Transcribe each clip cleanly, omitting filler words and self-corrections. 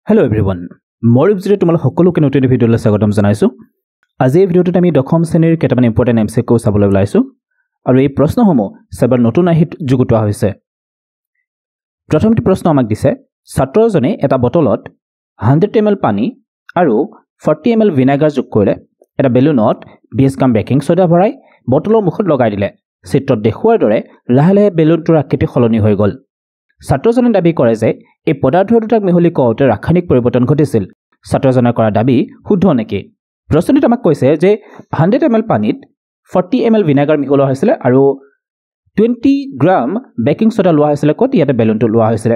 Hello everyone. More episode তোমাল সকলোকে নতুন ভিডিঅ'লৈ স্বাগতম জনাইছো। আজি এই ভিডিঅ'টোত আমি দশম শ্ৰেণীৰ কেইটামান ইম্পৰ্টেন্ট এমসিকিউ চাবলৈ ওলাইছো আৰু এই প্ৰশ্নসমূহ সেবাৰ নতুন আহিত যুগুতোৱা হৈছে। প্ৰথমটো প্ৰশ্ন আমাক দিছে ছাত্ৰজনে এটা বটলত 100 ml পানী আৰু 40 ml ভিনেগাৰ যোগ কৰিলে এটা বেলুনত 20 গ্ৰাম বেকিং সোডা ভৰাই বটলৰ মুখত লগাই দিলে। চিত্ৰত দেখুৱাৰ দৰে লাহে লাহে বেলুনটোৰ আকৃতি সলনি হৈ গ'ল। ছাত্ৰজনে দাবী কৰে যে এই পদাৰ্থ দুটাক মিহলি কৰোঁতে ৰাসায়নিক পৰিৱৰ্তন ঘটিছিল। ছাত্ৰজনে কৰা দাবী শুদ্ধ নেকি? প্ৰশ্নটোত আমাক কৈছে যে 100 ml পানীত 40 ml ভিনেগাৰ মিহলোৱা হৈছিল আৰু 20 গ্ৰাম বেকিং সোডা লোৱা হৈছিল। ক'ত? ইয়াতে বেলুনটো লোৱা হৈছিল।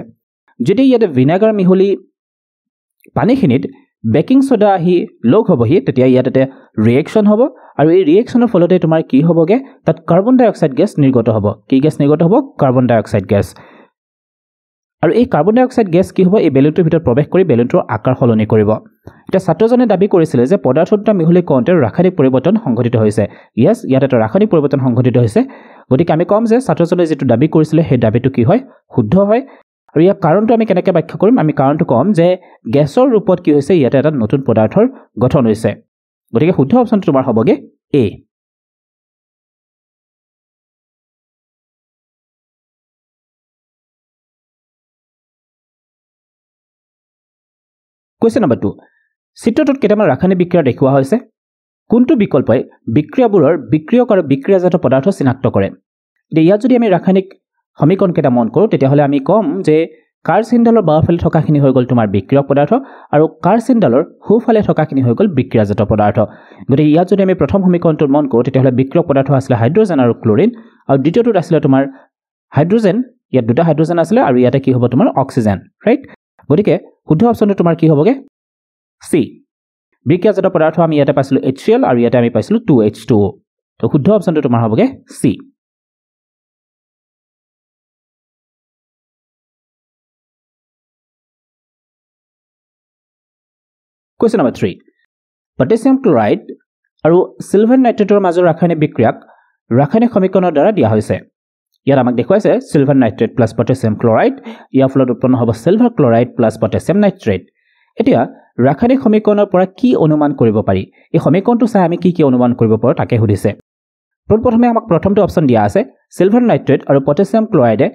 যদি ইয়াতে ভিনেগাৰ মিহলি পানীখিনিত বেকিং সোডা আহি লগ হ'বহি তেতিয়া ইয়াতে ৰিয়েকশ্যন হ'ব আৰু এই ৰিয়েকশ্যনৰ ফলতে তোমাৰ কি হ'বগে? তাত কাৰ্বন ডাই অক্সাইড গেছ নিৰ্গত হ'ব। কি গেছ নিৰ্গত হ'ব? কাৰ্বন ডাই অক্সাইড গেছ। আৰু এই কাৰ্বন ডাই অক্সাইড গেছ কি হ'ব? এই বেলুনটোৰ ভিতৰত প্ৰৱেশ কৰি বেলুনটোৰ আকাৰ সলনি কৰিব। এটা ছাত্ৰজনে দাবী কৰিছিল যে পদাৰ্থ দুটা মিহলি কৰোঁতে ৰাসায়নিক পৰিৱৰ্তন সংঘটিত হৈছে। ইয়েছ, ইয়াত এটা ৰাসায়নিক পৰিৱৰ্তন সংঘটিত হৈছে। গতিকে আমি ক'ম যে ছাত্ৰজনে যিটো দাবী কৰিছিলে সেই দাবীটো কি হয়? শুদ্ধ হয়। আৰু ইয়াৰ কাৰণটো আমি কেনেকৈ ব্যাখ্যা কৰিম? আমি কাৰণটো ক'ম যে গেছৰ ৰূপত কি হৈছে? ইয়াতে এটা নতুন পদাৰ্থৰ গঠন হৈছে। গতিকে শুদ্ধ অপশ্যনটো তোমাৰ হ'বগে এ। Question number 2। চিত্ৰটোত কেইটামান ৰাসায়নিক বিক্ৰিয়া দেখুওৱা হৈছে। কোনটো বিকল্পই বিক্ৰিয়াবোৰৰ বিক্ৰিয়ক আৰু বিক্ৰিয়াজাত পদাৰ্থ চিনাক্ত কৰে? এতিয়া ইয়াত যদি আমি ৰাসায়নিক সমীকৰণ কেইটা মন কৰোঁ তেতিয়াহ'লে আমি ক'ম যে কাৰ্চিনডালৰ বাওঁফালে থকাখিনি হৈ গ'ল তোমাৰ বিক্ৰিয়ক পদাৰ্থ আৰু কাৰ্চিনডালৰ সোঁফালে থকাখিনি হৈ গ'ল বিক্ৰিয়াজাত পদাৰ্থ। গতিকে ইয়াত যদি আমি প্ৰথম সমীকৰণটো মন কৰোঁ তেতিয়াহ'লে বিক্ৰিয়ক পদাৰ্থ আছিলে হাইড্ৰজেন আৰু ক্লৰিন আৰু দ্বিতীয়টোত আছিলে তোমাৰ হাইড্ৰজেন। ইয়াত দুটা হাইড্ৰজেন আছিলে আৰু ইয়াতে কি হ'ব? তোমাৰ অক্সিজেন, ৰাইট? গতিকে শুদ্ধ অপশ্যনটো তোমাৰ কি হ'বগে? চি। বিক্ৰিয়াজাত পদাৰ্থ আমি ইয়াতে পাইছিলোঁ HCl আৰু ইয়াতে আমি পাইছিলোঁ 2H2O। তো শুদ্ধ অপশ্যনটো তোমাৰ হ'বগে C. Question number 3। Potassium chloride আৰু চিলভাৰ নাইট্ৰেটৰ মাজৰ ৰাসায়নিক বিক্ৰিয়াক ৰাসায়নিক সমীকৰণৰ দ্বাৰা দিয়া হৈছে। ইয়াত আমাক দেখুৱাইছে silver nitrate plus potassium chloride. ইয়াৰ ফলত উৎপন্ন হ'ব silver chloride plus potassium nitrate. এতিয়া ৰাসায়নিক সমীকৰণৰ পৰা কি অনুমান কৰিব পাৰি? এই সমীকৰণটো চাই আমি কি অনুমান কৰিব পাৰোঁ তাকে সুধিছে। প্ৰথমে আমাক প্ৰথমটো অপশ্যন দিয়া আছে চিলভাৰ নাইট্ৰেট আৰু পটাছিয়াম ক্লৰাইডে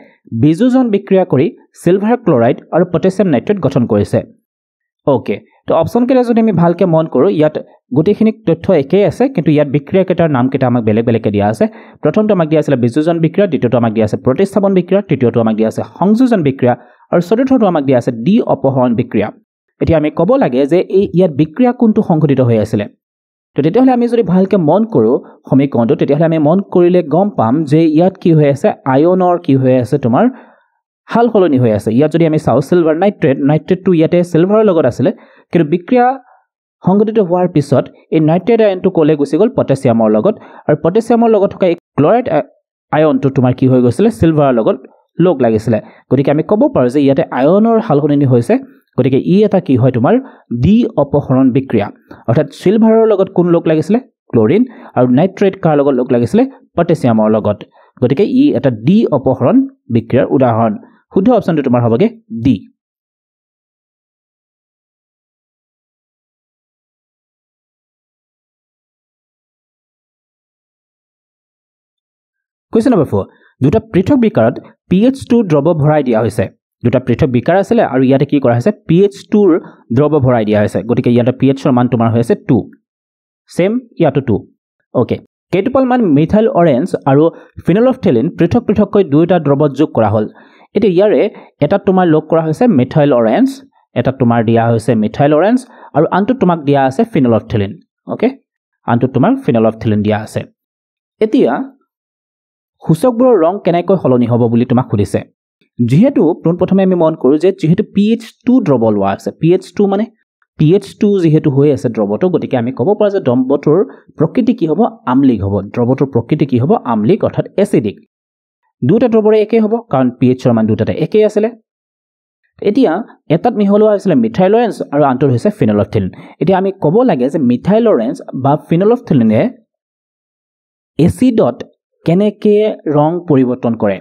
বিযোজন বিক্ৰিয়া কৰি চিলভাৰ ক্লৰাইড আৰু পটাছিয়াম নাইট্ৰেট গঠন কৰিছে। অ'কে, তো অপশ্যন কেইটা যদি আমি ভালকৈ মন কৰোঁ ইয়াত গোটেইখিনি তথ্য একেই আছে, কিন্তু ইয়াত বিক্ৰিয়া কেইটাৰ নামকেইটা আমাক বেলেগ বেলেগকৈ দিয়া আছে। প্ৰথমটো আমাক দিয়া আছিলে বিযোজন বিক্ৰিয়া, দ্বিতীয়টো আমাক দিয়া আছে প্ৰতিস্থাপন বিক্ৰিয়া, তৃতীয়টো আমাক দিয়া আছে সংযোজন বিক্ৰিয়া আৰু চতুৰ্থটো আমাক দিয়া আছে ডি অপহৰণ বিক্ৰিয়া। এতিয়া আমি ক'ব লাগে যে ইয়াত বিক্ৰিয়া কোনটো সংঘটিত হৈ আছিলে। তো তেতিয়াহ'লে আমি যদি ভালকৈ মন কৰোঁ সমীকৰণটো তেতিয়াহ'লে আমি মন কৰিলে গম পাম যে ইয়াত কি হৈ আছে? আয়নৰ কি হৈ আছে? তোমাৰ হাল সলনি হৈ আছে। ইয়াত যদি আমি চাওঁ চিলভাৰ নাইট্ৰেটটো ইয়াতে চিলভাৰৰ লগত আছিলে, কিন্তু বিক্ৰিয়া সংঘটিত হোৱাৰ পিছত এই নাইট্ৰেট আয়নটো ক'লে গুচি গ'ল? পটাছিয়ামৰ লগত। আৰু পটাছিয়ামৰ লগত থকা এই ক্লৰাইড আয়নটো তোমাৰ কি হৈ গৈছিলে? চিলভাৰৰ লগত লগ লাগিছিলে। গতিকে আমি ক'ব পাৰোঁ যে ইয়াতে আয়নৰ হাল সলনি হৈছে। গতিকে ই এটা কি হয়? তোমাৰ ডি অপহৰণ বিক্ৰিয়া। অৰ্থাৎ চিলভাৰৰ লগত কোন লগ লাগিছিলে? ক্লৰিন। আৰু নাইট্ৰেট কাৰ লগত লগ লাগিছিলে? পটাছিয়ামৰ লগত। গতিকে ই এটা ডি অপহৰণ বিক্ৰিয়াৰ উদাহৰণ। শুদ্ধ অপশ্যনটো তোমাৰ হ'বগে ডি। Question number 4। দুটা পৃথক বিকাৰত pH2 দ্ৰৱ ভৰাই দিয়া হৈছে। দুটা পৃথক বিকাৰ আছিলে আৰু ইয়াতে কি কৰা হৈছে? pH2ৰ দ্ৰৱ ভৰাই দিয়া হৈছে। গতিকে ইয়াতে pHৰ মান তোমাৰ হৈ আছে 2। ছেম ইয়াতো 2। অ'কে, কেইটোপালমান মিথাইল অৰেঞ্জ আৰু ফিনলফথেলিন পৃথক পৃথককৈ দুয়োটা দ্ৰৱত যোগ কৰা হ'ল। এতিয়া ইয়াৰে এটাত তোমাৰ লগ কৰা হৈছে মিথাইল অৰেঞ্জ, এটাত তোমাৰ দিয়া হৈছে মিথাইল অৰেঞ্জ আৰু আনটোত তোমাক দিয়া আছে ফিনলফথেলিন। অ'কে, আনটোত তোমাৰ ফিনলফথেলিন দিয়া আছে। এতিয়া সূচকবোৰৰ ৰং কেনেকৈ সলনি হ'ব বুলি তোমাক সুধিছে। যিহেতু পোনপ্ৰথমে আমি মন কৰোঁ যে যিহেতু pH2 দ্ৰৱ লোৱা আছে, pH2 যিহেতু হৈ আছে দ্ৰৱটো, গতিকে আমি ক'ব পাৰোঁ যে দ্ৰৱটোৰ প্ৰকৃতি কি হ'ব? আম্লিক হ'ব। দ্ৰৱটোৰ প্ৰকৃতি কি হ'ব? আম্লিক, অৰ্থাৎ এচিডিক। দুটা দ্ৰৱৰে একেই হ'ব কাৰণ pHৰ মান দুটাতে একেই আছিলে। এতিয়া এটাত মিহলোৱা হৈছিলে মিথাইল অৰেঞ্জ আৰু আনটোত হৈছে ফিনলফথেলিন। এতিয়া আমি ক'ব লাগে যে মিথাইল অৰেঞ্জ বা ফিনলফথেলিনে এচিডত কেনেকৈ ৰং পৰিৱৰ্তন কৰে।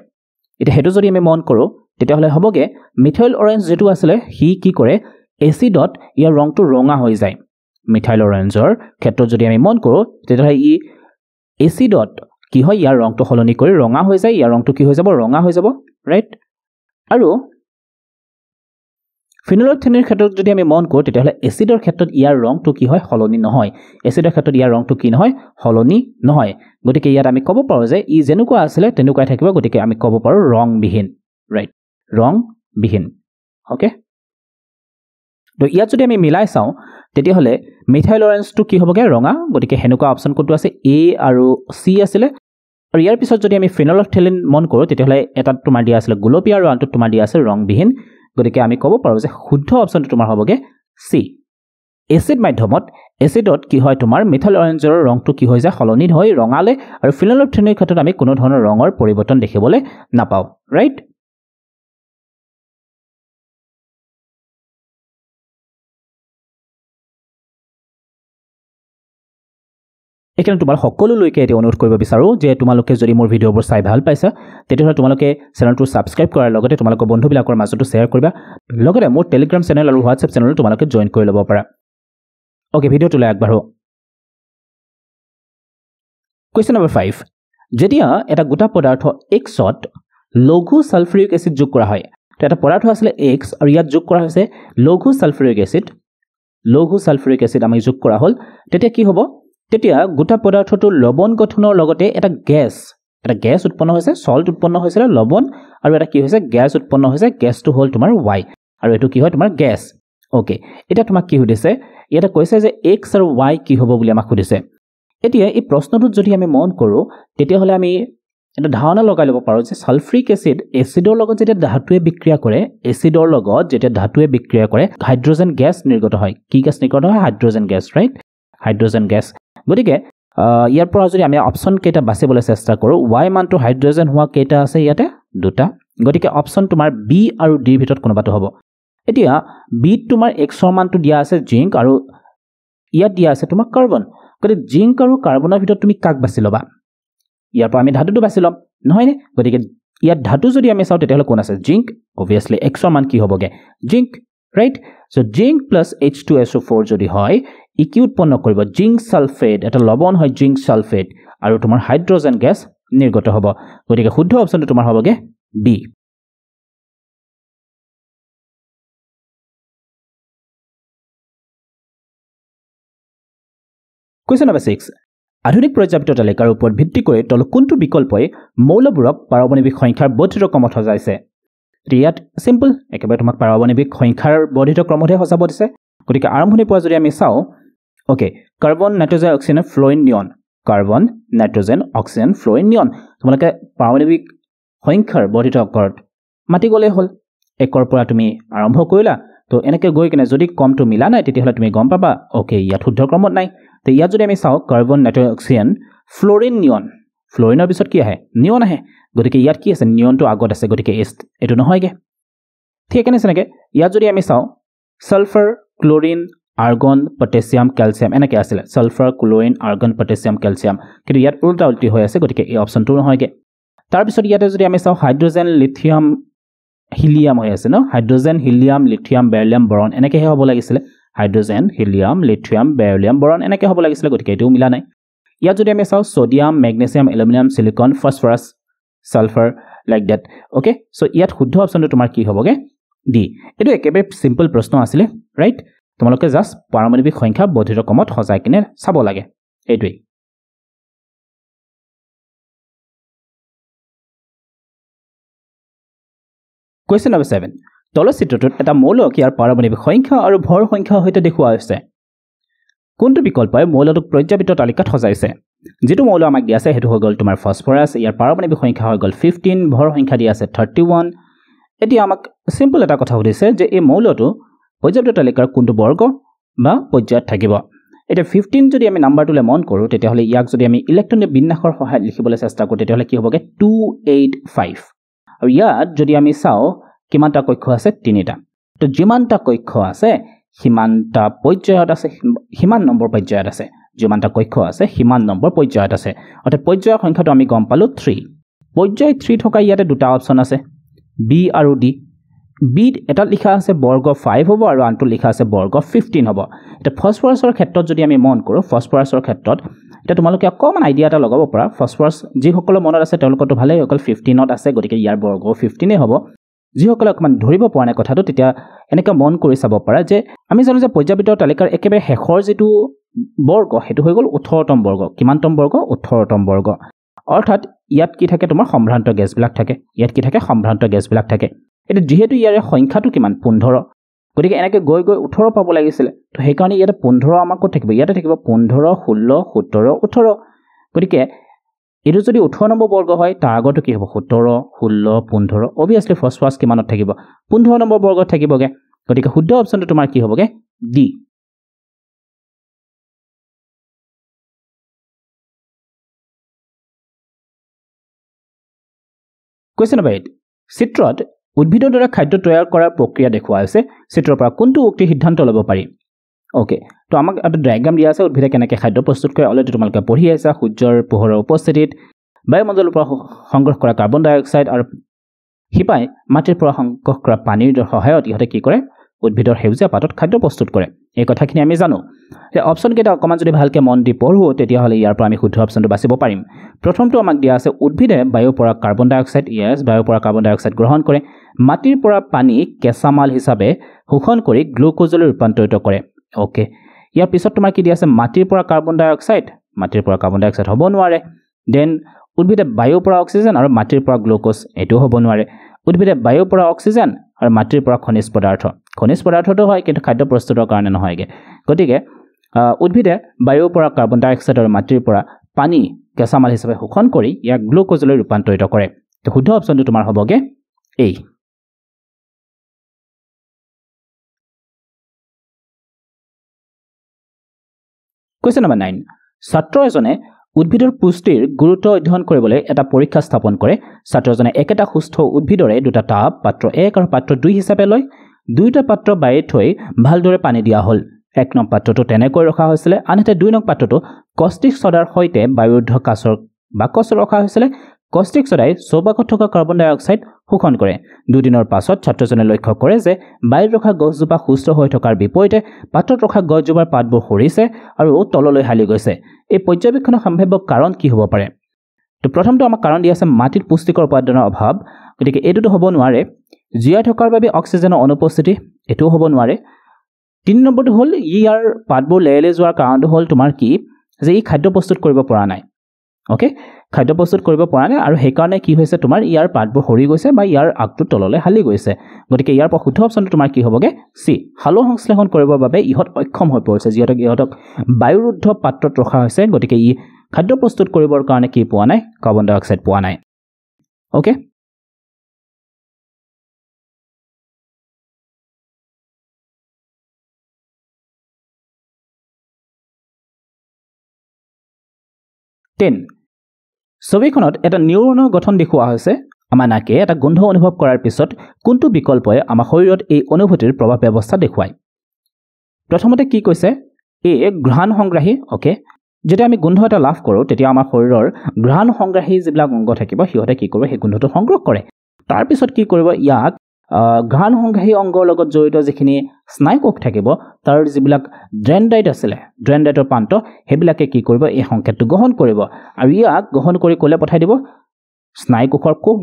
এতিয়া সেইটো যদি আমি মন কৰোঁ তেতিয়াহ'লে হ'বগে মিথাইল অৰেঞ্জ যেটো আছিলে সি কি কৰে? এচিডত ইয়াৰ ৰংটো ৰঙা হৈ যায় মিথাইল অৰেঞ্জৰ ক্ষেত্ৰত যদি আমি মন কৰোঁ তেতিয়াহ'লে ই এচিডত কি হয় ইয়াৰ ৰংটো সলনি কৰি ৰঙা হৈ যায় ইয়াৰ ৰংটো কি হৈ যাব ৰঙা হৈ যাব ৰাইট আৰু ফিনলফথেলিনৰ ক্ষেত্ৰত যদি আমি মন কৰোঁ তেতিয়াহ'লে এচিডৰ ক্ষেত্ৰত ইয়াৰ ৰংটো কি হয় সলনি নহয় এচিডৰ ক্ষেত্ৰত ইয়াৰ ৰংটো কি নহয় সলনি নহয় গতিকে ইয়াত আমি ক'ব পাৰোঁ যে ই যেনেকুৱা আছিলে তেনেকুৱাই থাকিব গতিকে আমি ক'ব পাৰোঁ ৰংবিহীন ৰাইট ৰংবিহীন ওকে তো ইয়াত যদি আমি মিলাই চাওঁ তেতিয়াহ'লে মিথাইল অৰেঞ্জটো কি হ'বগে ৰঙা গতিকে হেনেকুৱা অপচন কোনটো আছে এ আৰু সি আছিলে আৰু ইয়াৰ পিছত যদি আমি ফিনলফথেলিন মন কৰোঁ তেতিয়াহ'লে এটাত তোমাৰ দিয়া আছিলে গোলপীয়া আৰু আনটোত তোমাৰ দিয়া আছে ৰংবিহীন গতিকে আমি ক'ব পাৰোঁ যে শুদ্ধ অপচনটো তোমাৰ হ'বগে সি এচিড মাধ্যমত এচিডত কি হয় তোমাৰ মিথাইল অৰেঞ্জৰ ৰংটো কি হৈ যায় সলনি হৈ ৰঙালে আৰু ফিনলফথেলিনৰ ক্ষেত্ৰত আমি কোনো ধৰণৰ ৰঙৰ পৰিৱৰ্তন দেখিবলৈ নাপাওঁ ৰাইট এখানে তোমাল সকলোলৈকে এটি অনুৰোধ কৰিব বিচাৰো যে তোমালোকে যদি মোৰ ভিডিওবোৰ চাই ভাল পাইছা তেতিয়াহ'লে তোমালোকে চেনেলটো সাবস্ক্ৰাইব কৰাৰ লগতে তোমালোকৰ বন্ধুবিলাকৰ মাজতো শ্বেয়াৰ কৰিবা লগতে মোৰ টেলিগ্ৰাম চেনেল আৰু হোৱাটছএপ চেনেলটো তোমালোকে জয়েন কৰি ল'ব পাৰা ওকে ভিডিওটোলৈ আগবাঢ়ো কোৱেশ্চন নম্বৰ 5 যেতিয়া এটা গোটা পদাৰ্থ Xত লঘু সালফাৰিক এসিড যোগ কৰা হয় তো এটা পদাৰ্থ আছিল X আৰু ইয়াত যোগ কৰা হৈছে লঘু সালফাৰিক এসিড আমি যোগ কৰা হ'ল তেতিয়া কি হ'ব তেতিয়া গোটা পদাৰ্থটো লবণ গঠনৰ লগতে এটা গ্যাস উৎপন্ন হৈছে সল্ট উৎপন্ন হৈছে লবণ আৰু এটা কি হৈছে গ্যাস উৎপন্ন হৈছে গ্যাসটো হ'ল তোমাৰ Y আৰু এটো কি হয় তোমাৰ গ্যাস ওকে এটা তোমাক কি সুধিছে এটা কৈছে যে X আৰু Y কি হ'ব বুলি আমাক সুধিছে এতিয়া এই প্ৰশ্নটো যদি আমি মন কৰো তেতিয়া হলে আমি এটা ধাৰণা লগাই ল'ব পাৰো যে সালফাৰিক এসিড এসিডৰ লগত যেতিয়া ধাতুৱে বিক্ৰিয়া কৰে হাইড্ৰোজেন গ্যাস নিৰ্গত হয় কি গ্যাস নিৰ্গত হয় hydrogen gas right hydrogen gas গতিকে ইয়াৰ পৰা যদি আমি অপচন কেইটা বাছিবলৈ চেষ্টা কৰো y মানটো হাইড্ৰোজেন হোৱা কেইটা আছে ইয়াতে দুটা গতিকে অপচন তোমাৰ b আৰু d ভিতৰত কোনবাটো হ'ব এতিয়া b তোমাৰ x ৰ মানটো দিয়া আছে জিংক আৰু ইয়াত দিয়া আছে তোমাৰ কাৰ্বন গতিকে জিংক আৰু কাৰ্বনৰ ভিতৰত তুমি কাক বাছি লবা ইয়াৰ পৰা আমি ধাতুটো বাছি লম নহয় নে গতিকে ইয়াত ধাতু যদি আমি চাও তেতিয়াহলে কোন আছে জিংক obviously x ৰ মান কি হ'বগে zinc right so zinc plus H2SO4 যদি হয় ই কি উৎপন্ন কৰিব জিংক সালফেট এটা লবণ হয় জিংক সালফেট আৰু তোমাৰ হাইড্ৰোজেন গ্যাস নিৰ্গত হ'ব গতিকে শুদ্ধ অপচনটো তোমাৰ হ'বগে B কোৱেশ্চন নম্বৰ 6 আধুনিক পৰ্যাপ্ত তালিকাৰ ওপৰত ভিত্তি কৰি তল কোনটো বিকল্পই মৌলবোৰক পাৰমাণৱিক সংখ্যাৰ বৰ্ধিত ক্ৰমত সজাইছে ইয়াত সিম্পল একেবাৰে তোমাক পাৰমাণৱিক সংখ্যাৰ বৰ্ধিত ক্ৰমতহে সজাব দিছে গতিকে আৰম্ভণিৰ পৰা যদি আমি চাও okay carbon nitrogen oxygen Florin নিয়ন তোমালোকে পাৰমাণৱিক সংখ্যাৰ বৰ্ধিত আকাৰত মাতি গলে হ'ল একৰ পৰা তুমি আৰম্ভ কৰিলা তো এনেকৈ গৈ কিনে যদি কমটো মিলা নাই তেতিয়াহ'লে তুমি গম পাবা ওকে ইয়াত শুদ্ধ ক্ৰমত নাই তো ইয়াত যদি আমি চাও কাৰ্বন নাইট্ৰজেন অক্সিজেন ফ্লোৰিনৰ পিছত কি আহে নিয়ন আহে গতিকে ইয়াত কি আছে নিয়নটো আগত আছে গতিকে এটো নহয়গে ঠিক আছে নেকি ইয়াত যদি আমি চাও sulphur chlorine argon potassium calcium এনেকৈ আছিল sulphur chlorine argon potassium calcium কিন্তু ইয়াত উল্টা হৈ আছে গতিকে এই অপচনটো নহয়গে তাৰ পিছত ইয়াতে যদি আমি চাও হাইড্ৰোজেন লিথিয়াম হিলিয়াম হৈ আছে ন হাইড্ৰোজেন হিলিয়াম লিথিয়াম বেৰিলিয়াম বৰন এনেকৈ হ'ব লাগিছিল হাইড্ৰোজেন হিলিয়াম লিথিয়াম বেৰিলিয়াম বৰন এনেকৈ হ'ব লাগিছিল গতিকে এটো মিলা নাই ইয়াত যদি আমি চাও sodium magnesium aluminium silicon phosphorus sulphur like that okay so ইয়াত শুদ্ধ অপচনটো তোমাৰ কি হ'বগে ডি এটো একেবাৰে সিম্পল প্ৰশ্ন আছিল ৰাইট তোমালোকে জাস্ট পাৰমাণৱিক সংখ্যা বৰ্ধিত ক্ৰমত সজাই কিনে চাব লাগে এইটোই কোৱেশ্চন নম্বৰ 7 তলৰ চিত্ৰটোত এটা মৌলক ইয়াৰ পাৰমাণৱিক সংখ্যা আৰু ভৰ সংখ্যা হৈতে দেখুওৱা হৈছে কোনটো বিকল্পই মৌলটোক পৰ্যাপ্ত তালিকাত সজাইছে যেটো মৌল আমাক দিয়া আছে হেতু হৈ গল তোমাৰ ফসফৰাছ ইয়াৰ পাৰমাণৱিক সংখ্যা হৈ গল 15 ভৰ সংখ্যা দিয়া আছে 31 এতিয়া আমাক সিম্পল এটা কথা সুধিছে যে এই মৌলটো পৰ্যাপ্ত তালিকাৰ কোনটো বৰ্গ বা পৰ্যায়ত থাকিব এটা 15 যদি আমি নাম্বাৰটোলে মন কৰো তেতিয়াহলে ইয়াক যদি আমি ইলেক্ট্ৰনিক বিন্যাসৰ সহায়ত লিখিবলৈ চেষ্টা কৰো তেতিয়াহলে কি হ'বগে 285 আৰু ইয়াত যদি আমি চাও কিমানটা কক্ষ আছে তিনিটা তো যিমানটা কক্ষ আছে হিমানটা পৰ্যায়ত আছে হিমান নম্বৰ পৰ্যায়ত আছে যিমানটা কক্ষ আছে হিমান নম্বৰ পৰ্যায়ত আছে অৰ্থাৎ পৰ্যায়ৰ সংখ্যাটো আমি গম পালো 3 পৰ্যায় 3 থকা ইয়াতে দুটা অপচন আছে বি আৰু ডি বিত এটা লিখা আছে বৰ্গ 5 হ'ব আৰু আনটো লিখা আছে বৰ্গ 15 হ'ব এটা ফসফৰাছৰ ক্ষেত্ৰত যদি আমি মন কৰো ফসফৰাছৰ ক্ষেত্ৰত এটা তোমালোকে অকমান আইডিয়া এটা লগাব পাৰা ফসফৰাছ যি সকলো মনত আছে তেওঁলোকতো ভালেই অকল 15ত আছে গতিকে ইয়াৰ বৰ্গ 15 হ'ব যি সকলো অকমান ধৰিব পৰা নাই কথাটো তেতিয়া এনেকা মন কৰি চাব পাৰা যে আমি জানো যে পৰ্যায়বিতৰ তালিকাৰ একেবাৰে শেষৰ যেটো বৰ্গ হেতু হৈ গল 18তম বৰ্গ কিমানতম বৰ্গ 18তম বৰ্গ অৰ্থাৎ ইয়াত কি থাকে তোমাৰ সম্ভ্ৰান্ত গেছবিলাক থাকে ইয়াত কি থাকে সম্ভ্ৰান্ত গেছবিলাক থাকে এটা যেহেতু ইয়াৰ সংখ্যাটো কিমান 15 গতিকে এনেকৈ গৈ গৈ 18 পাব লাগিছিল তো সেই কাৰণে ইয়াতে 15 আমাক কত থাকিব ইয়াতে থাকিব 15 16 17 18 গতিকে এটো যদি 18 নম্বৰ বৰ্গ হয় তাৰ আগতে কি হ'ব 17 16 15 obviously ফসফৰাছ কিমানত থাকিব 15 নম্বৰ বৰ্গত থাকিবগে গতিকে শুদ্ধ অপচনটো তোমাৰ কি হ'বগে ডি Question number 8 চিত্ৰত উদ্ভিদৰ দ্বাৰা খাদ্য তৈয়াৰ কৰাৰ প্ৰক্ৰিয়া দেখুওৱা আছে চিত্ৰৰ পৰা কোনটো উক্তি সিদ্ধান্ত ল'ব পাৰি ওকে তো আমাক এটা ডায়াগ্ৰাম দিয়া আছে উদ্ভিদে কেনেকৈ খাদ্য প্ৰস্তুত কৰে অলৰেডি তোমালোকে পঢ়ি আছা সূৰ্যৰ পোহৰৰ উপস্থিতিত বায়ুমণ্ডলৰ পৰা সংগ্ৰহ কৰা কাৰ্বন ডাই অক্সাইড আৰু হিপাই মাটিৰ পৰা সংগ্ৰহ কৰা পানীৰ সহায়ত ইহঁতে কি কৰে উদ্ভিদৰ সেউজীয়া পাতত খাদ্য প্ৰস্তুত কৰে এই কথাখিনি আমি জানো যে অপচন কেইটা অকমান যদি ভালকে মন দি পঢ়ো তেতিয়া হলে ইয়াৰ পৰা আমি শুদ্ধ অপচনটো বাছিব পাৰিম প্ৰথমটো আমাক দিয়া আছে উদ্ভিদে বায়ুৰ পৰা কাৰ্বন ডাই অক্সাইড বায়ুৰ পৰা কাৰ্বন ডাই অক্সাইড গ্ৰহণ কৰে মাটিৰ পৰা পানী কেঁচামাল হিচাপে শোষণ কৰি গ্লুকোজলৈ ৰূপান্তৰিত কৰে ওকে ইয়াৰ পিছত তোমাৰ কি দিয়া আছে মাটিৰ পৰা কাৰ্বন ডাই অক্সাইড হ'ব নোৱাৰে দেন উদ্ভিদে বায়ুৰ পৰা অক্সিজেন আৰু মাটিৰ পৰা গ্লুকোজ এটো হ'ব নোৱাৰে উদ্ভিদে বায়ুৰ পৰা অক্সিজেন আৰু মাটিৰ পৰা খনিজ পদাৰ্থটো হয় কিন্তু খাদ্য প্ৰস্তুতৰ কাৰণে নহয়গে গতিকে উদ্ভিদে বায়ুৰ পৰা কাৰ্বন ডাই অক্সাইড আৰু মাটিৰ পৰা পানী কেঁচামাল হিচাপে শোষণ কৰি ইয়াক গ্লুকোজলৈ ৰূপান্তৰিত কৰে তো শুদ্ধ অপচনটো তোমাৰ হ'বগে এই Question number 9 ছাত্ৰ এজনে উদ্ভিদৰ পুষ্টিৰ গুৰুত্ব অধ্যয়ন কৰিবলৈ এটা পৰীক্ষা স্থাপন কৰে ছাত্ৰজনে একেটা সুস্থ উদ্ভিদৰে দুটা টাব পাত্ৰ 1 আৰু পাত্ৰ 2 হিচাপে লয় দুইটা পাত্ৰ বায়ে থৈ ভালদৰে পানী দিয়া হল এক নং পাত্ৰটো তেনেকৈ ৰখা হৈছিল আনহাতে 2 নং পাত্ৰটো কষ্টিক ছডাৰ সৈতে বায়ুদ্ধ কাছৰ বাকচ ৰখা হৈছিল কষ্টিক ছডাই চৌপাশত থকা কাৰ্বন ডাই অক্সাইড শোষণ কৰে দুদিনৰ পাছত ছাত্ৰজনে লক্ষ্য কৰে যে বায়ুত ৰখা গছজোপা সুস্থ হৈ থকাৰ বিপৰীতে পাত্ৰত ৰখা গছজোপাৰ পাতবোৰ সৰিছে আৰু তললৈ হালি গৈছে এই পৰ্যবেক্ষণৰ সম্ভাৱ্য কাৰণ কি হ'ব পাৰে তো প্ৰথমটো আমাক কাৰণ দিয়া আছে মাটিত পুষ্টিকৰ উপাদানৰ অভাৱ গতিকে এইটোটো হ'ব নোৱাৰে জীয়াই থকাৰ বাবে অক্সিজেনৰ অনুপস্থিতি এটো হ'ব নোৱাৰে 3 নম্বৰটো হ'ল ইয়াৰ পাতবোৰ লেলে যোৱাৰ কাৰণটো হ'ল তোমাৰ কি যে ই খাদ্য প্ৰস্তুত কৰিব পৰা নাই ওকে খাদ্য প্ৰস্তুত কৰিব পৰা নাই আৰু সেই কাৰণে কি হৈছে তোমাৰ ইয়াৰ পাতবোৰ হৰি গৈছে বা ইয়াৰ আগটো তললৈ হালি গৈছে গতিকে ইয়াৰ পৰা শুদ্ধ অপচনটো তোমাৰ কি হ'বগে সি হালো সংশ্লেষণ কৰিবৰ বাবে ইহত অক্ষম হৈ পৰিছে ইহতক বায়ুৰুদ্ধ পাত্ৰত ৰখা হৈছে গতিকে ই খাদ্য প্ৰস্তুত কৰিবৰ কাৰণে কি পোৱা নাই কাৰ্বন ডাই অক্সাইড পোৱা নাই ওকে ছবিখনত এটা নিউৰনৰ গঠন দেখুওৱা হৈছে আমাৰ নাকে এটা গোন্ধ অনুভৱ কৰাৰ পিছত কোনটো বিকল্পই আমাৰ শৰীৰত এই অনুভূতিৰ প্ৰভাৱ ব্যৱস্থা দেখুৱায় প্ৰথমতে কি কৈছে ঘ্ৰাণ সংগ্ৰাহী ওকে যেতিয়া আমি গোন্ধ এটা লাভ কৰো তেতিয়া আমাৰ শৰীৰৰ ঘ্ৰাণ সংগ্ৰাহী যিবিলাক অংগ থাকিব সিহঁতে কি কৰিব সেই গোন্ধটো সংগ্ৰহ কৰে তাৰ পিছত কি কৰিব ইয়াক ঘ্ৰাণ সংগ্ৰাহী অংগৰ লগত জড়িত যিখিনি স্নায়ুকোষ থাকিব তাৰ যিবিলাক ড্ৰেণ্ডাইট আছিল ড্ৰেণ্ডাইটৰ প্ৰান্ত হেবিলাকে কি কৰিব এই সংকেতটো গ্ৰহণ কৰিব আৰু ইয়াক গ্ৰহণ কৰি কোলে পঠাই দিব স্নায়ুকোষৰ কোষ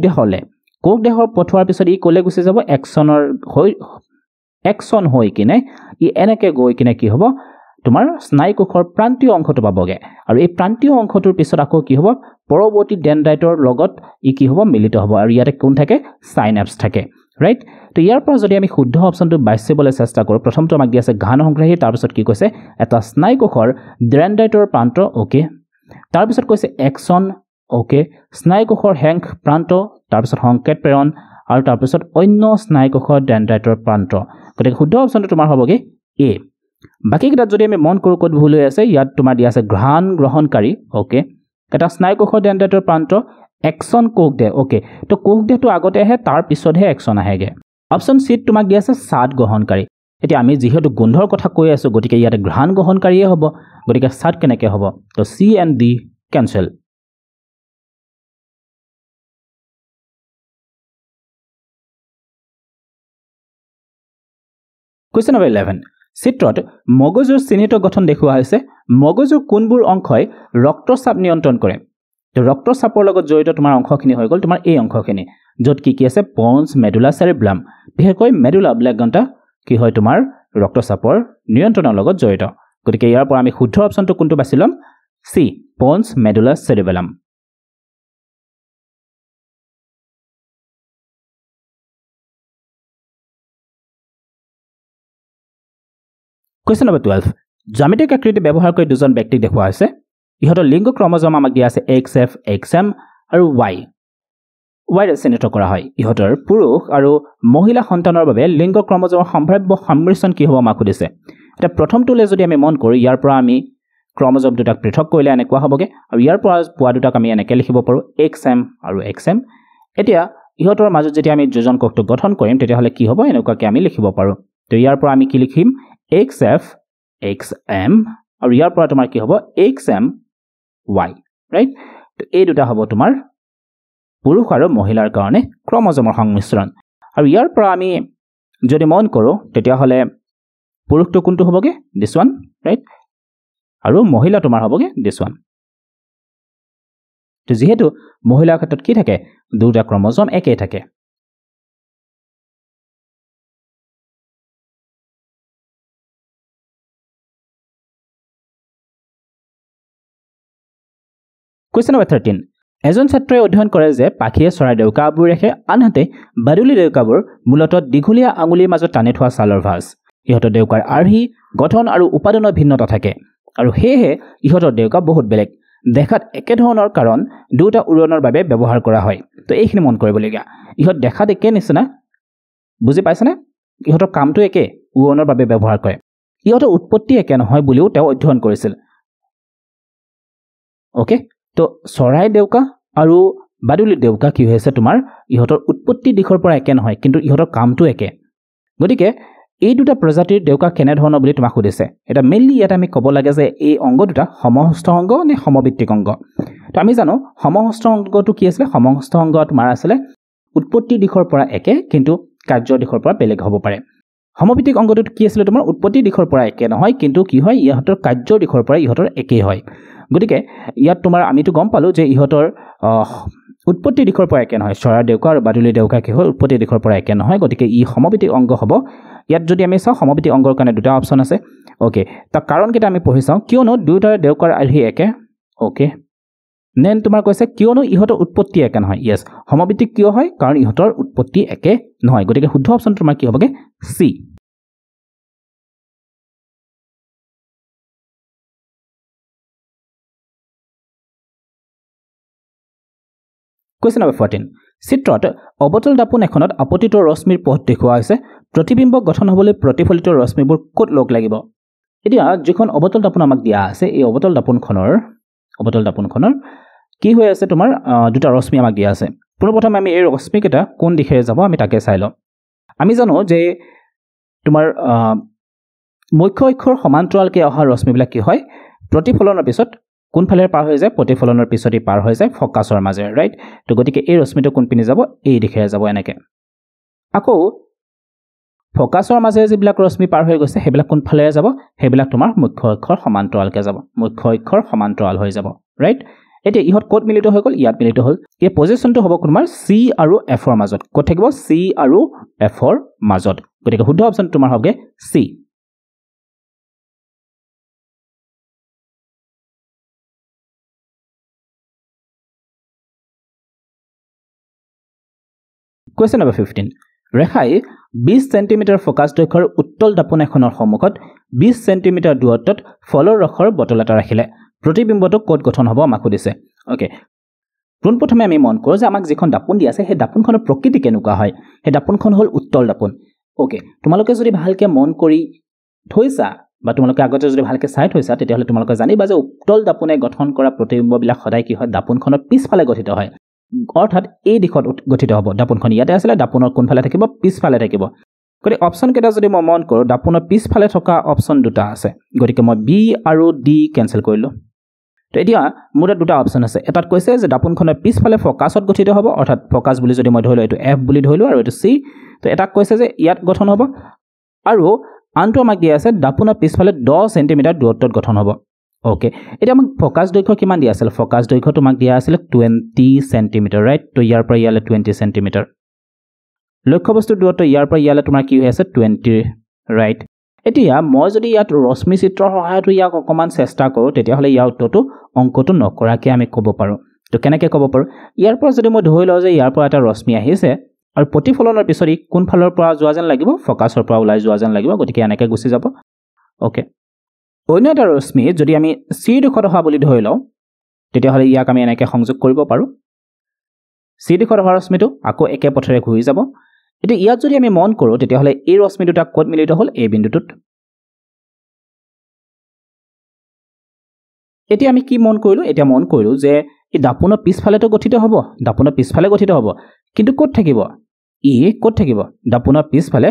দেহৰ পঠোৱাৰ পিছত ই কোলে গুচি যাব একচন হৈ কিনে ই এনেকে গৈ কিনে কি হ'ব তোমাৰ স্নায়ুকোষৰ প্ৰান্তীয় অংশটো পাবগে আৰু এই প্ৰান্তীয় অংশটোৰ পিছত আকৌ কি হ'ব পৰৱৰ্তী ডেণ্ডাইটৰ লগত ই কি হ'ব মিলিত হ'ব আৰু ইয়াতে কোন থাকে সাইনাপছ থাকে ৰাইট তো ইয়াৰ পৰা যদি আমি শুদ্ধ অপচনটো বাছিবলৈ চেষ্টা কৰোঁ প্ৰথমটো আমাক দিয়া আছে ঘ্ৰাণ সংগ্ৰাহী তাৰ পিছত কি কৈছে এটা স্নায়ুকোষৰ ডেণ্ডাইটৰ প্ৰান্ত ওকে তাৰ পিছত কৈছে একচন ওকে স্নায়ুকোষৰ হেংক প্ৰান্ত তাৰ পিছত সংকেত প্ৰেৰণ আৰু তাৰ পিছত অন্য স্নায়ুকোষৰ ডেণ্ডাইটৰ প্ৰান্ত গতিকে শুদ্ধ অপচনটো তোমাৰ হ'বগে এ বাকি কিটা যদি আমি মন কৰো কত ভুল হৈ আছে ইয়াত তোমাৰ দিয়া আছে ঘ্ৰাণ গ্ৰহণকাৰী ওকে এটা স্নায়ুকোষৰ ডেণ্ডাইটৰ প্ৰান্ত একচন কোষ দেহ ওকে তো কোষ দেহটো আগতে আহে তাৰ পিছতহে একচন আহেগে অপচন সি তোমাক দিয়া আছে সাদ গ্ৰহণকাৰী এতিয়া আমি যেহেতু গোন্ধৰ কথা কৈ আছো গতিকে ইয়াতে ঘ্ৰাণ গ্ৰহণকাৰীয়ে হ'ব গতিকে সাদ কেনেকৈ হ'ব তো C and D cancel Question number 11. চিত্ৰত মগজুৰ চিহ্নিত গঠন দেখুওৱা হৈছে মগজুৰ কোনবোৰ অংশই ৰক্তচাপ নিয়ন্ত্ৰণ কৰে তো ৰক্তচাপৰ লগত জড়িত তোমাৰ অংশখিনি হৈ গ'ল তোমাৰ এই অংশখিনি য'ত কি আছে পন্স মেডুলা সেৰিব্ৰাম বিশেষকৈ মেডুলা অবলেগন্টা কি হয় তোমাৰ ৰক্তচাপৰ নিয়ন্ত্ৰণৰ লগত জড়িত গতিকে ইয়াৰ পৰা আমি শুদ্ধ অপচনটো কোনটো বাছিলাম সি পন্স মেডুলা সেৰিব্ৰাম Question number 12. জ্যামিতিক আকৃতি ব্যৱহাৰ কৰি দুজন ব্যক্তিক দেখুওৱা হৈছে ইহঁতৰ লিংগ ক্ৰমোজম আমাক দিয়া আছে XF XM আৰু Y ৰে চিহ্নিত কৰা হয় ইহঁতৰ পুৰুষ আৰু মহিলা সন্তানৰ বাবে লিংগ ক্ৰমোজমৰ সম্ভাৱ্য সংমিশ্ৰণ কি হ'ব আমাক সুধিছে এটা প্ৰথমটোলে যদি আমি মন কৰো ইয়াৰ পৰা আমি ক্ৰমোজম দুটাক পৃথক কৰিলে এনেকুৱা হ'বগে আৰু ইয়াৰ পৰা পোৱা দুটাক আমি এনেকৈ লিখিব পাৰো XM আৰু XM এতিয়া ইহঁতৰ মাজত যেতিয়া আমি যোজন কোষটো গঠন কৰিম তেতিয়া হলে কি হ'ব এনেকুৱাকৈ আমি লিখিব পাৰো তো ইয়াৰ পৰা আমি কি লিখিম XF XM আৰু ইয়াৰ পৰা তোমাৰ কি হ'ব XM Y ৰাইট তো এই দুটা হ'ব তোমাৰ পুৰুষ আৰু মহিলাৰ কাৰণে ক্ৰমোজমৰ সংমিশ্ৰণ আৰু ইয়াৰ পৰা আমি যদি মন কৰো তেতিয়া হলে পুৰুষটো কোনটো হ'বগে দিস ওয়ান ৰাইট আৰু মহিলা তোমাৰ হ'বগে দিস ওয়ান তো যেহেতু মহিলাৰ ক্ষেত্ৰত কি থাকে দুটা ক্ৰমোজম একেই থাকে Question number 13. এজন ছাত্ৰই অধ্যয়ন কৰে যে পাখিয়ে চৰাই ডেউকাবোৰ ৰাখে আনহাতে বাদুলি ডেউকাবোৰ মূলতঃ দীঘলীয়া আঙুলিৰ মাজত টানি থোৱা ছালৰ ভাঁজ ইহঁতৰ ডেউকাৰ আৰ্হি গঠন আৰু উপাদানৰ ভিন্নতা থাকে আৰু সেয়েহে ইহঁতৰ ডেউকা বহুত বেলেগ দেখাত একে ধৰণৰ কাৰণ দুটা উৰণনৰ বাবে ব্যৱহাৰ কৰা হয় তো এইখিনি মন কৰিবলগীয়া ইহঁত দেখাত একে নিচিনা বুজি পাইছানে ইহঁতৰ কামটো একে উৰণৰ বাবে ব্যৱহাৰ কৰে ইহঁতৰ উৎপত্তি একে নহয় বুলিও তেওঁ অধ্যয়ন কৰিছিল ওকে তো চৰাই ডেউকা আৰু বাদুলি ডেউকা কি হৈছে তোমাৰ ইহঁতৰ উৎপত্তি দিশৰ পৰা একে নহয় কিন্তু ইহঁতৰ কামটো একে গতিকে এই দুটা প্ৰজাতিৰ ডেউকা কেনে ধৰণৰ বুলি তোমাক সুধিছে এটা মেইনলি ইয়াত আমি ক'ব লাগে যে এই অংগ দুটা সমহস্ত অংগ নে সমভিত্তিক অংগ তো আমি জানো সমহস্ত অংগটো কি আছিল সমহস্ত অংগ তোমাৰ আছিল উৎপত্তি দিশৰ পৰা একে কিন্তু কাৰ্যৰ দিশৰ পৰা বেলেগ হ'ব পাৰে সমভিত্তিক অংগটো কি আছিল তোমাৰ উৎপত্তি দিশৰ পৰা একে নহয় কিন্তু কি হয় ইহঁতৰ কাৰ্যৰ দিশৰ পৰা ইহঁতৰ একেই হয় গতিকে ইয়াত তোমাৰ আমিতো গম পালো যে ইহঁতৰ উৎপত্তি দিশৰ পৰা একে নহয় চৰাই ডেউকা আৰু বাদুলি ডেউকা কি হ'ল উৎপত্তি দিশৰ পৰা একে নহয় গতিকে ই সমভিত্তিক অংগ হ'ব ইয়াত যদি আমি চাওঁ সমভিত্তিক অংগৰ কাৰণে দুটা অপচন আছে ওকে তাৰ কাৰণ কেইটা আমি পঢ়ি চাওঁ কিয়নো দুয়োটাৰ ডেউকাৰ আৰ্হি একে ওকে নেন তোমাৰ কৈছে কিয়নো ইহঁতৰ উৎপত্তি একে নহয় ইয়েছ সমভিত্তিক কিয় হয় কাৰণ ইহঁতৰ উৎপত্তি একে নহয় গতিকে শুদ্ধ অপচন তোমাৰ কি হ'বগে সি Question number 14. চিত্ৰত অবতল দাপোন এখনত আপতিত ৰশ্মিৰ পথ দেখুওৱা হৈছে প্ৰতিবিম্ব গঠন হ'বলৈ প্ৰতিফলিত ৰশ্মিবোৰ ক'ত লগ লাগিব এতিয়া যিখন অবতল দাপোন আমাক দিয়া আছে এই অবতল দাপোনখনৰ কি হৈ আছে তোমাৰ দুটা ৰশ্মি আমাক দিয়া আছে পোনপ্ৰথমে আমি এই ৰশ্মিকেইটা কোন দিশেৰে যাব আমি তাকে চাই লওঁ আমি জানো যে তোমাৰ মুখ্য অক্ষৰ সমান্তৰালকৈ অহা ৰশ্মিবিলাক কি হয় প্ৰতিফলনৰ পিছত কোনফালে পাৰ হৈ যায় প্ৰতিফলনৰ পিছতেই পাৰ হৈ যায় ফকাছৰ মাজেৰে ৰাইট তো গতিকে এই ৰশ্মিটো কোন পিনে যাব এই দিশেৰে যাব এনেকৈ আকৌ ফকাছৰ মাজেৰে যিবিলাক ৰশ্মি পাৰ হৈ গৈছে সেইবিলাক কোনফালেৰে যাব সেইবিলাক তোমাৰ মুখ্য অক্ষৰ সমান্তৰালকৈ যাব মুখ্য অক্ষৰ সমান্তৰাল হৈ যাব ৰাইট এতিয়া ইহঁত ক'ত মিলিত হৈ গ'ল ইয়াত মিলিত হ'ল এই পজিশ্যনটো হ'ব তোমাৰ চি আৰু এফৰ মাজত ক'ত থাকিব চি আৰু এফৰ মাজত গতিকে শুদ্ধ অপচন তোমাৰ হ'বগে চি Question number 15. ৰেখাই 20 সেন্টিমিটাৰ ফকাছ দৈৰ্ঘ্যৰ উত্তল দাপোন এখনৰ সন্মুখত 20 সেন্টিমিটাৰ দূৰত্বত ফলৰ ৰসৰ বটল এটা ৰাখিলে প্ৰতিবিম্বটো ক'ত গঠন হ'ব আমাক সুধিছে ওকে পোনপ্ৰথমে আমি মন কৰোঁ যে আমাক যিখন দাপোন দিয়া আছে সেই দাপোনখনৰ প্ৰকৃতি কেনেকুৱা হয় সেই দাপোনখন হ'ল উত্তল দাপোন ওকে তোমালোকে যদি ভালকৈ মন কৰি থৈছা বা তোমালোকে আগতে যদি ভালকৈ চাই থৈছা তেতিয়াহ'লে তোমালোকে জানিবা যে উত্তল দাপোনে গঠন কৰা প্ৰতিবিম্ববিলাক সদায় কি হয় দাপোনখনৰ পিছফালে গঠিত হয় অৰ্থাৎ এই দিশত গঠিত হ'ব দাপোনখন ইয়াতে আছিলে দাপোনৰ কোনফালে থাকিব পিছফালে থাকিব গতিকে অপচন কেইটা যদি মই মন কৰোঁ দাপোনৰ পিছফালে থকা অপচন দুটা আছে গতিকে মই বি আৰু ডি কেনচেল কৰিলোঁ তো এতিয়া মোৰ দুটা অপচন আছে এটাত কৈছে যে দাপোনখনৰ পিছফালে ফকাছত গঠিত হ'ব অৰ্থাৎ ফকাছ বুলি যদি মই ধৰিলোঁ এইটো এফ বুলি ধৰিলোঁ আৰু এইটো চি তো এটাক কৈছে যে ইয়াত গঠন হ'ব আৰু আনটো আমাক দিয়া আছে দাপোনৰ পিছফালে 10 সেন্টিমিটাৰ দূৰত্বত গঠন হ'ব ওকে এটা আমাক ফোকাস দৈৰ্ঘ্য কিমান দিয়া আছিল ফোকাস দৈৰ্ঘ্য তোমাক দিয়া আছিল 20 সেন্টিমিটাৰ ৰাইট তো ইয়াৰ পৰা ইয়ালে 20 সেন্টিমিটাৰ লক্ষ্যবস্তুৰ দূৰত্ব ইয়াৰ পৰা ইয়ালে তোমাৰ কি হৈ আছে 20 ৰাইট এতিয়া মই যদি ইয়াত ৰশ্মি চিত্ৰৰ সহায়ত ইয়াক অকমান চেষ্টা কৰো তেতিয়া হলে ইয়াৰ উত্তৰটো অংকটো নকৰাকে আমি ক'ব পাৰো তো কেনেকৈ ক'ব পাৰো ইয়াৰ পৰা যদি মই ধৰি লওঁ যে ইয়াৰ পৰা এটা ৰশ্মি আহিছে আৰু প্ৰতিফলনৰ পিছত ই কোন ফালৰ পৰা যোৱা যেন লাগিব ফোকাসৰ পৰা ওলাই যোৱা যেন লাগিব গতিকে এনেকৈ গুছি যাব ওকে অন্য এটা ৰশ্মি যদি আমি সি দিশত অহা বুলি ধৰি লওঁ তেতিয়া হলে ইয়াক আমি এনেকৈ সংযোগ কৰিব পাৰো সি দিশত অহা ৰশ্মিটো আকৌ একে পথৰে ঘূৰি যাব এতিয়া ইয়াত যদি আমি মন কৰো তেতিয়া হলে এই ৰশ্মি দুটা ক'ত মিলিত হ'ল এই বিন্দুটোত এতিয়া আমি কি মন কৰিলো এতিয়া মন কৰিলো যে ই দাপোনৰ পিছফালেটো গঠিত হ'ব দাপোনৰ পিছফালে গঠিত হ'ব কিন্তু ক'ত থাকিব ই ক'ত থাকিব দাপোনৰ পিছফালে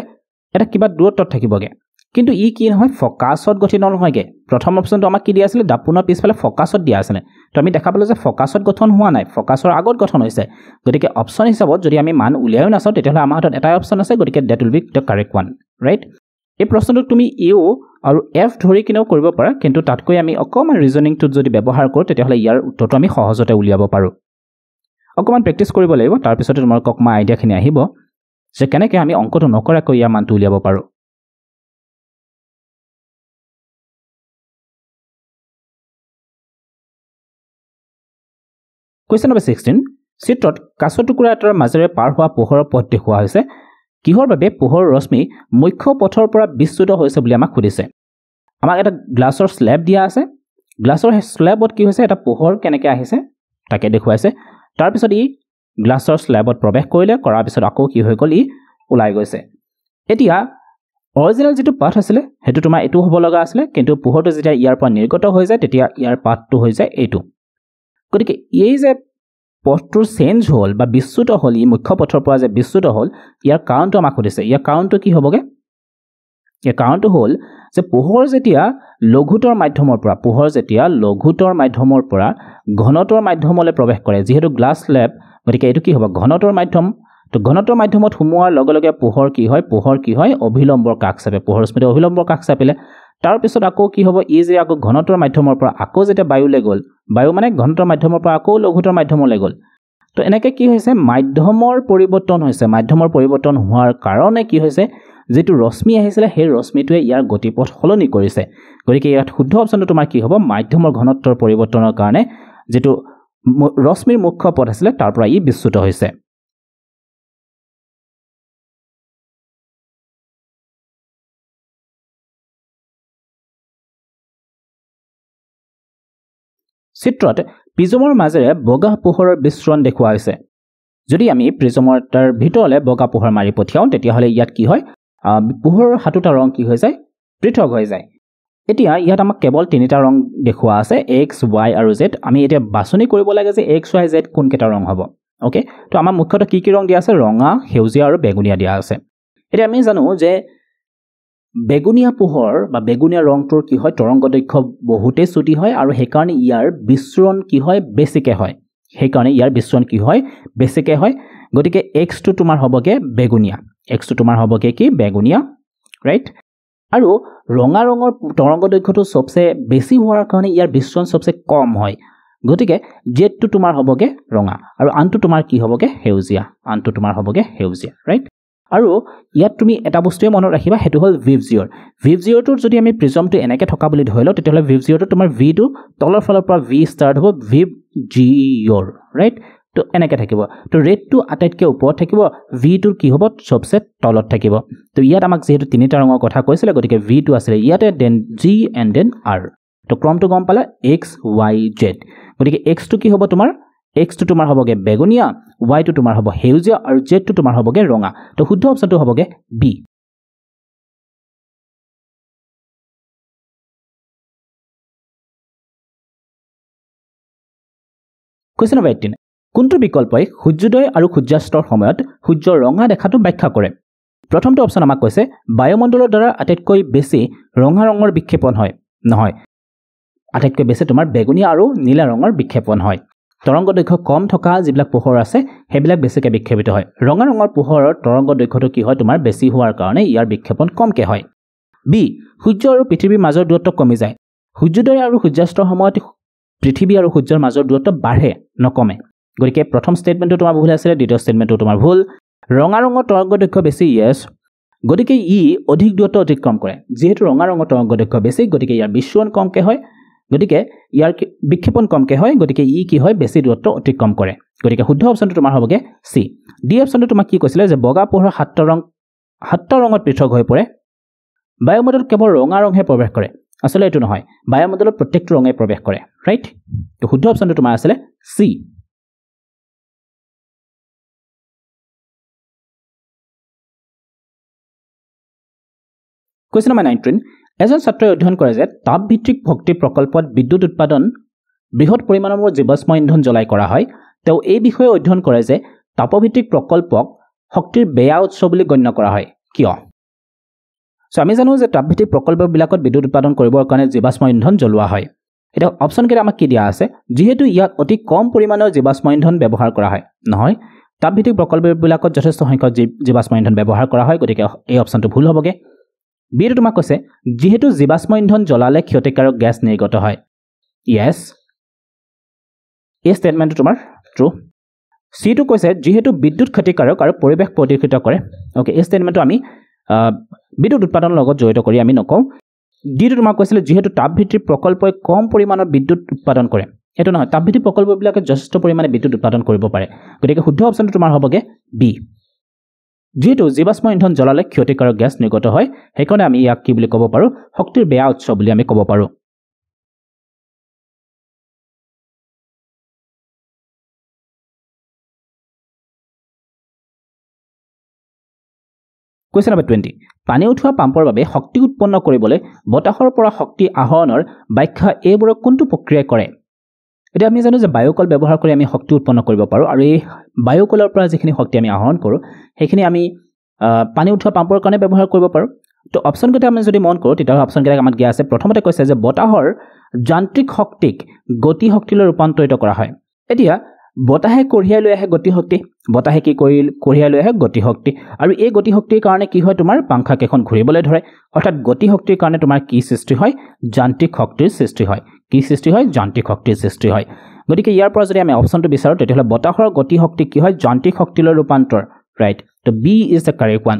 এটা কিবা দূৰত্বত থাকিবগে কিন্তু ই কি নহয় ফোকাসত গঠিত নহয়গে প্ৰথম অপচনটো আমাক কি দিয়া আছিল দাপোনৰ পিছফালে ফোকাসত দিয়া আছিল তো আমি দেখা পালো যে ফোকাসত গঠন হোৱা নাই ফোকাসৰ আগত গঠন হৈছে গতিকে অপচন হিচাপত যদি আমি মান উলিয়াও নাচাও তেতিয়াহলে আমাৰ হাতত এটাই অপচন আছে গতিকে that will be the correct one right এই প্ৰশ্নটো তুমি ইউ আৰু এফ ধৰি কিনেও কৰিব পাৰা কিন্তু তাতকৈ আমি অকমান ৰিজনিংটো যদি ব্যৱহাৰ কৰো তেতিয়াহলে ইয়াৰ উত্তৰটো আমি সহজতে উলিয়াব পাৰো অকমান প্ৰেক্টিস কৰিব লাগিব তাৰ পিছতে তোমাৰ ককমা আইডিয়াখিনি আহিব যে কেনেকৈ আমি অংকটো নকৰাকৈ ইয়াৰ মানটো উলিয়াব পাৰো Question number 16 চিত্ৰত কাঁচৰ টুকুৰা এটাৰ মাজেৰে পাৰ হোৱা পোহৰৰ পথ দেখুওৱা হৈছে কিহৰ বাবে পোহৰৰ ৰশ্মি মুখ্য পথৰ পৰা বিচ্যুত হৈছে বুলি আমাক সুধিছে আমাক এটা গ্লাছৰ স্ল্যাব দিয়া আছে গ্লাছৰ স্ল্যাবত কি হৈছে এটা পোহৰ কেনেকৈ আহিছে তাকে দেখুৱাইছে তাৰ পিছত ই গ্লাছৰ স্ল্যাবত প্ৰৱেশ কৰিলে কৰাৰ পিছত আকৌ কি হৈ গ'ল ই ওলাই গৈছে এতিয়া অৰিজিনাল যেটো পাথ আছিল হেতু তোমাৰ এটো হ'ব লগা আছিল কিন্তু পোহৰটো যেতিয়া ইয়াৰ পৰা নিৰ্গত হৈ যায় তেতিয়া ইয়াৰ পাথটো হৈ যায় এইটো গতিকে এই যে পথটোৰ চেঞ্জ হ'ল বা বিচ্যুত হ'ল ই মুখ্য পথৰ পৰা যে বিচ্যুত হ'ল ইয়াৰ কাৰণটো আমাক সুধিছে ইয়াৰ কাৰণটো কি হ'বগে ইয়াৰ কাৰণটো হ'ল যে পোহৰ যেতিয়া লঘুতৰ মাধ্যমৰ পৰা ঘনতৰ মাধ্যমলৈ প্ৰৱেশ কৰে যেহেতু গ্লাছ স্ল্যাব গতিকে এটো কি হ'ব ঘনতৰ মাধ্যম তো ঘনতৰ মাধ্যমত সোমোৱাৰ লগে লগে পোহৰ কি হয় অভিলম্বৰ কাষ চাপে পোহৰ স্মিতে অভিলম্বৰ কাষ চাপিলে তাৰ পিছত আকৌ কি হ'ব ই যে আকৌ ঘনতৰ মাধ্যমৰ পৰা আকৌ যেতিয়া বায়ুলৈ গ'ল বায়ু মানে ঘনতৰ মাধ্যমৰ পৰা আকৌ লঘুতৰ মাধ্যমলৈ গ'ল তো এনেকৈ কি হৈছে মাধ্যমৰ পৰিৱৰ্তন হোৱাৰ কাৰণে কি হৈছে যেটো ৰশ্মি আহিছিল সেই ৰশ্মিটোৱে ইয়াৰ গতিপথ সলনি কৰিছে গতিকে ইয়াত শুদ্ধ অপচনটো তোমাৰ কি হ'ব মাধ্যমৰ ঘনত্বৰ পৰিৱৰ্তনৰ কাৰণে যেটো ৰশ্মিৰ মুখ্য পথ আছিল তাৰ পৰা ই বিচ্যুত হৈছে চিত্ৰত প্ৰিজমৰ মাজেৰে বগা পোহৰৰ বিস্ফোৰণ দেখুওৱা হৈছে যদি আমি প্ৰিজমৰ তাৰ ভিতৰলৈ বগা পোহৰ মাৰি পঠিয়াও তেতিয়াহলে ইয়াত কি হয় পোহৰৰ হাতুটা ৰং কি হৈ যায় পৃথক হৈ যায় এতিয়া ইয়াত আমাক কেৱল তিনিটা ৰং দেখুওৱা আছে x y আৰু z আমি এতিয়া বাছনি কৰিব লাগে যে x y z কোন কেটা ৰং হ'ব ওকে তো আমাৰ মুখ্যত কি ৰং দিয়া আছে ৰঙা সেউজীয়া আৰু বেগুনীয়া দিয়া আছে এতিয়া আমি জানো যে বেগুনীয়া পোহৰ বা বেগুনীয়া ৰংটোৰ কি হয় তৰংগ দৈৰ্ঘ্য বহুতে ছুটি হয় আৰু সেই কাৰণে ইয়াৰ বিস্ফোৰণ কি হয় বেছিকে হয় গতিকে x টো তোমাৰ হ'বগে বেগুনীয়া ৰাইট আৰু ৰঙা ৰঙৰ তৰংগ দৈৰ্ঘ্যটো সবচে বেছি হোৱাৰ কাৰণে ইয়াৰ বিস্ফোৰণ সবচে কম হয় গতিকে z টো তোমাৰ হ'বগে ৰঙা আৰু আনটো তোমাৰ কি হ'বগে সেউজীয়া ৰাইট আৰু ইয়াত তুমি এটা বস্তুৱে মনত ৰাখিবা হেতু হ'ল ভিভ-জিঅ'ৰ যদি আমি প্ৰিজমটো এনেকৈ থকা বুলি ধৰি লওঁ তেতিয়াহলে ভিভ-জিঅ'টো তোমাৰ v টো তলৰ ফালৰ পৰা v ষ্টাৰ্ট হ'ব ভিভ-জিঅ'ৰ ৰাইট তো এনেকৈ থাকিব তো ৰেডটো আটাইতকৈ ওপৰত থাকিব v টোৰ কি হ'ব সবচে তলত থাকিব তো ইয়াত আমাক যেহেতু তিনিটা ৰঙৰ কথা কৈছিলে গতিকে v টো আছিল ইয়াতে then g and then r তো ক্ৰমটো গম পালে x y z গতিকে x টো কি হ'ব তোমাৰ x টো তোমাৰ হ'বগে বেগুনীয়া y টো তোমাৰ হ'ব সেউজীয়া আৰু z টো তোমাৰ হ'বগে ৰঙা তো শুদ্ধ অপচনটো হ'বগে b Question number 18 কোনটো বিকল্পই সূৰ্যোদয় আৰু সূৰ্যাস্তৰ সময়ত সূৰ্যৰ ৰঙা দেখাটো ব্যাখ্যা কৰে প্ৰথমটো অপচন আমাক কৈছে বায়ুমণ্ডলৰ দ্বাৰা আটাইতকৈ বেছি ৰঙা ৰঙৰ বিক্ষেপণ হয় নহয় আটাইতকৈ বেছি তোমাৰ বেগুনীয়া আৰু নীলা ৰঙৰ বিক্ষেপণ হয় তৰংগ দৈৰ্ঘ্য কম থকা যিবিলাক পোহৰ আছে হেবিলাক বেছিকৈ বিক্ষেপিত হয় ৰঙা ৰঙৰ পোহৰৰ তৰংগ দৈৰ্ঘ্যটো কি হয় তোমাৰ বেছি হোৱাৰ কাৰণে ইয়াৰ বিক্ষেপণ কমকে হয় বি সূৰ্য আৰু পৃথিৱীৰ মাজৰ দূৰত্ব কমি যায় সূৰ্যোদয় আৰু সূৰ্যাস্তৰ সময়ত পৃথিৱী আৰু সূৰ্যৰ মাজৰ দূৰত্ব বাঢ়ে নকমে গতিকে প্ৰথম ষ্টেটমেণ্টটো তোমাৰ ভুল আছিল দ্বিতীয় ষ্টেটমেণ্টটো তোমাৰ ভুল ৰঙা ৰঙৰ তৰংগ দৈৰ্ঘ্য বেছি ইয়েছ গতিকে ই অধিক দূৰত্ব অতিক্ৰম কৰে যেহেতু ৰঙা ৰঙৰ তৰংগ দৈৰ্ঘ্য বেছি গতিকে ইয়াৰ বিচ্ছুৰণ কমকে হয় গতিকে ইয়াৰ বিক্ষেপণ কমকে হয় গতিকে ই কি হয় বেছি দূৰত্ব অতিক্ৰম কৰে গতিকে শুদ্ধ অপচনটো তোমাৰ হ'বগে সি ডি অপচনটো তোমাক কি কৈছিলে যে বগা পোহৰ সাতটা ৰঙত পৃথক হৈ পৰে বায়ুমণ্ডলত কেৱল ৰঙা ৰঙহে প্ৰৱেশ কৰে আসলে এটো নহয় বায়ুমণ্ডলত প্ৰত্যেকটো ৰঙে প্ৰৱেশ কৰে ৰাইট তো শুদ্ধ অপচনটো তোমাৰ আছিল সি Question number 19 এজন ছাত্ৰই অধ্যয়ন কৰে যে তাপভিত্তিক শক্তি প্ৰকল্পত বিদ্যুৎ উৎপাদন বৃহৎ পৰিমাণৰ জীৱাশ্ম ইন্ধন জ্বলাই কৰা হয় তেওঁ এই বিষয়ে অধ্যয়ন কৰে যে তাপভিত্তিক প্ৰকল্পক শক্তিৰ বেয়া উৎস বুলি গণ্য কৰা হয় কিয় সো আমি জানো যে তাপভিত্তিক প্ৰকল্পবিলাকত বিদ্যুৎ উৎপাদন কৰিবৰ কাৰণে জীৱাশ্ম ইন্ধন জ্বলোৱা হয় এটা অপচন কেইটা আমাক কি দিয়া আছে যেহেতু ইয়াত অতি কম পৰিমাণৰ জীৱাশ্ম ইন্ধন ব্যৱহাৰ কৰা হয় নহয় তাপভিত্তিক প্ৰকল্পবিলাকত যথেষ্ট সংখ্যক জীৱাশ্ম ইন্ধন ব্যৱহাৰ কৰা হয় গতিকে এই অপচনটো ভুল হ'বগে বিটো তোমাক কৈছে যেহেতু জীৱাশ্ম ইন্ধন জ্বলালে ক্ষতিকাৰক গেছ নিৰ্গত হয় ইয়েস এই ষ্টেটমেণ্টটো তোমাৰ ট্ৰু সিটো কৈছে যেহেতু বিদ্যুৎ ক্ষতিকাৰক আৰু পৰিৱেশ প্ৰদূষিত কৰে ওকে এই ষ্টেটমেণ্টটো আমি বিদ্যুৎ উৎপাদনৰ লগত জড়িত কৰি আমি নকওঁ ডিটো তোমাক কৈছিলে যেহেতু তাপভিত্তিক প্ৰকল্পই কম পৰিমাণৰ বিদ্যুৎ উৎপাদন কৰে এটো নহয় তাপভিত্তিক প্ৰকল্পবিলাকে যথেষ্ট পৰিমাণে বিদ্যুৎ উৎপাদন কৰিব পাৰে গতিকে শুদ্ধ অপচনটো তোমাৰ হ'বগে বি যেহেতু জীৱাশ্ম ইন্ধন জ্বলালে ক্ষতিকাৰক গেছ নিৰ্গত হয় সেইকাৰণে আমি ইয়াক কি বুলি ক'ব পাৰো শক্তিৰ বেয়া উৎস বুলি আমি ক'ব পাৰো Question number 20 পানী উঠোৱা পাম্পৰ বাবে শক্তি উৎপন্ন কৰিবলৈ বতাহৰ পৰা শক্তি আহৰণৰ ব্যাখ্যা এইবোৰ কোনটো প্ৰক্ৰিয়া কৰে এটা আমি জানো যে বায়ুকল ব্যৱহাৰ কৰি আমি শক্তি উৎপন্ন কৰিব পাৰো আৰু এই বায়ুকলৰ পৰা যিখিনি শক্তি আমি আহৰণ কৰো সেইখিনি আমি পানী উঠোৱা পাম্পৰ কাৰণে ব্যৱহাৰ কৰিব পাৰো তো অপচন কেইটা আমি যদি মন কৰো তেতিয়া অপচন কেইটা আমাক দিয়া আছে প্ৰথমতে কৈছে যে বতাহৰ যান্ত্ৰিক শক্তিক গতি শক্তিলৈ ৰূপান্তৰিত কৰা হয় এতিয়া বতাহে কঢ়িয়াই লৈ আহে গতি শক্তি বতাহে কি কঢ়িয়াই লৈ আহে গতি শক্তি আৰু এই গতি শক্তিৰ কাৰণে কি হয় তোমাৰ পাংখা কেখন ঘূৰিবলৈ ধৰে অৰ্থাৎ গতি শক্তিৰ কাৰণে তোমাৰ কি সৃষ্টি হয় যান্ত্ৰিক শক্তিৰ সৃষ্টি হয় কি সৃষ্টি হয় যান্ত্ৰিক শক্তিৰ সৃষ্টি হয় গতিকে ইয়াৰ পৰা যদি আমি অপচনটো বিচাৰো তেতিয়াহ'লে বতাহৰ গতি শক্তি কি হয় যান্ত্ৰিক শক্তিলৈ ৰূপান্তৰ ৰাইট তো B is the correct one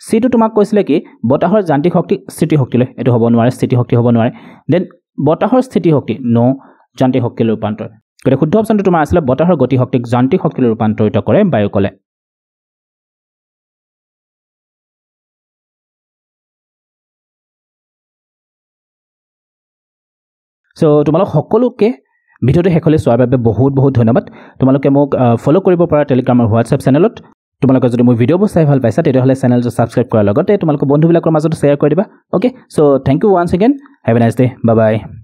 সিটো তোমাক কৈছিলে কি বতাহৰ যান্ত্ৰিক শক্তি স্থিতি শক্তিলৈ এটো হ'ব নোৱাৰে স্থিতি শক্তি হ'ব নোৱাৰে দেন বতাহৰ স্থিতি শক্তি নো যান্ত্ৰিক শক্তিলৈ ৰূপান্তৰ গতিকে শুদ্ধ অপচনটো তোমাৰ আছিল বতাহৰ গতি শক্তিক যান্ত্ৰিক শক্তিলৈ ৰূপান্তৰিত কৰে বায়ুকলে সো তোমালোক সকলোকে ভিডিওটো শেষলৈ চোৱাৰ বাবে বহুত বহুত ধন্যবাদ তোমালোকে মোক ফলো কৰিব পৰা টেলিগ্ৰামৰ হোৱাটছআপ চেনেলত তোমালোকে যদি মোৰ ভিডিওবোৰ চাই ভাল পাইছা তেতিয়াহ'লে চেনেলটো সাবস্ক্ৰাইব কৰাৰ লগতে তোমালোকৰ বন্ধুবিলাকৰ মাজত শ্বেয়াৰ কৰি দিবা okay so thank you once again have a nice day bye by